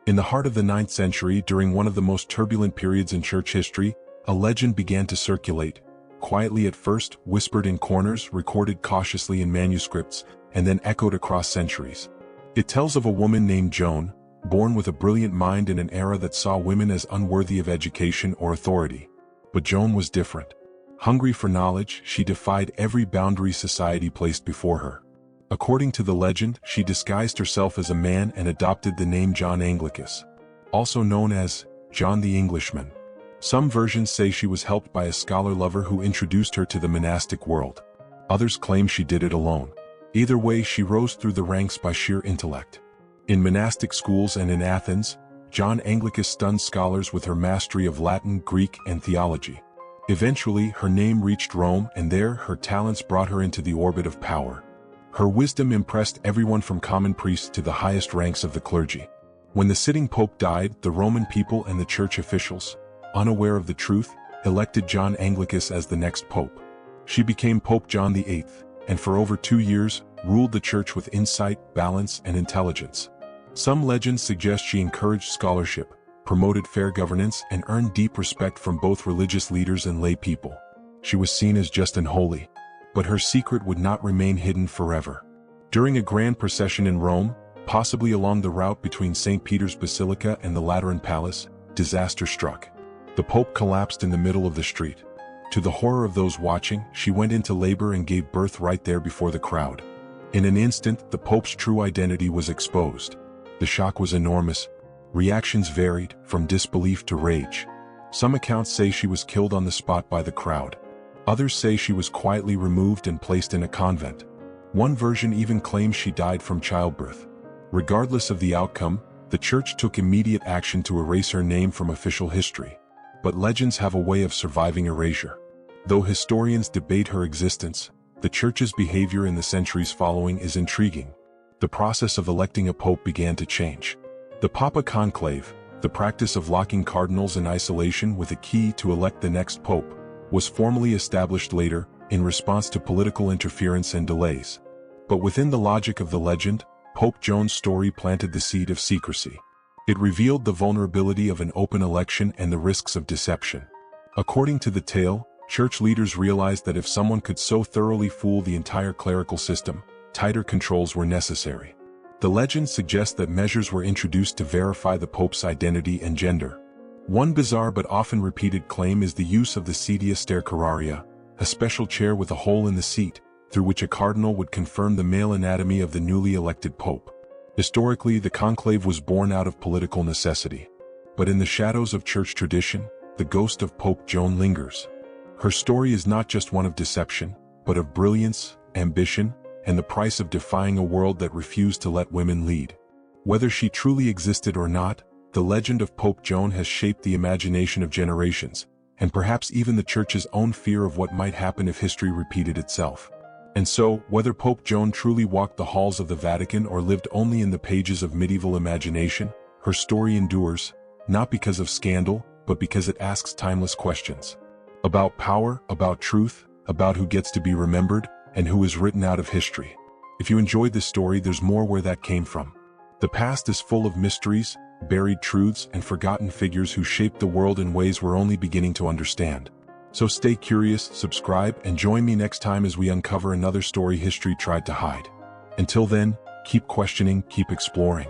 In the heart of the 9th century, during one of the most turbulent periods in church history, a legend began to circulate, quietly at first, whispered in corners, recorded cautiously in manuscripts, and then echoed across centuries. It tells of a woman named Joan, born with a brilliant mind in an era that saw women as unworthy of education or authority. But Joan was different. Hungry for knowledge, she defied every boundary society placed before her. According to the legend, she disguised herself as a man and adopted the name John Anglicus, also known as John the Englishman. Some versions say she was helped by a scholar lover who introduced her to the monastic world. Others claim she did it alone. Either way, she rose through the ranks by sheer intellect. In monastic schools and in Athens, John Anglicus stunned scholars with her mastery of Latin, Greek, and theology. Eventually, her name reached Rome, and there her talents brought her into the orbit of power. Her wisdom impressed everyone from common priests to the highest ranks of the clergy. When the sitting pope died, the Roman people and the church officials, unaware of the truth, elected John Anglicus as the next pope. She became Pope John VIII, and for over 2 years, ruled the church with insight, balance, and intelligence. Some legends suggest she encouraged scholarship, promoted fair governance, and earned deep respect from both religious leaders and lay people. She was seen as just and holy, but her secret would not remain hidden forever. During a grand procession in Rome, possibly along the route between St. Peter's Basilica and the Lateran Palace, disaster struck. The Pope collapsed in the middle of the street. To the horror of those watching, she went into labor and gave birth right there before the crowd. In an instant, the Pope's true identity was exposed. The shock was enormous. Reactions varied, from disbelief to rage. Some accounts say she was killed on the spot by the crowd. Others say she was quietly removed and placed in a convent. One version even claims she died from childbirth. Regardless of the outcome, the church took immediate action to erase her name from official history. But legends have a way of surviving erasure. Though historians debate her existence, the church's behavior in the centuries following is intriguing. The process of electing a pope began to change. The Papal Conclave, the practice of locking cardinals in isolation with a key to elect the next pope, was formally established later, in response to political interference and delays. But within the logic of the legend, Pope Joan's story planted the seed of secrecy. It revealed the vulnerability of an open election and the risks of deception. According to the tale, church leaders realized that if someone could so thoroughly fool the entire clerical system, tighter controls were necessary. The legend suggests that measures were introduced to verify the pope's identity and gender. One bizarre but often repeated claim is the use of the sedia sterceraria, a special chair with a hole in the seat, through which a cardinal would confirm the male anatomy of the newly elected pope. Historically, the conclave was born out of political necessity. But in the shadows of church tradition, the ghost of Pope Joan lingers. Her story is not just one of deception, but of brilliance, ambition, and the price of defying a world that refused to let women lead. Whether she truly existed or not, the legend of Pope Joan has shaped the imagination of generations, and perhaps even the Church's own fear of what might happen if history repeated itself. And so, whether Pope Joan truly walked the halls of the Vatican or lived only in the pages of medieval imagination, her story endures, not because of scandal, but because it asks timeless questions. About power, about truth, about who gets to be remembered, and who is written out of history. If you enjoyed this story, there's more where that came from. The past is full of mysteries, buried truths, and forgotten figures who shaped the world in ways we're only beginning to understand. So stay curious, subscribe, and join me next time as we uncover another story history tried to hide. Until then, keep questioning, keep exploring.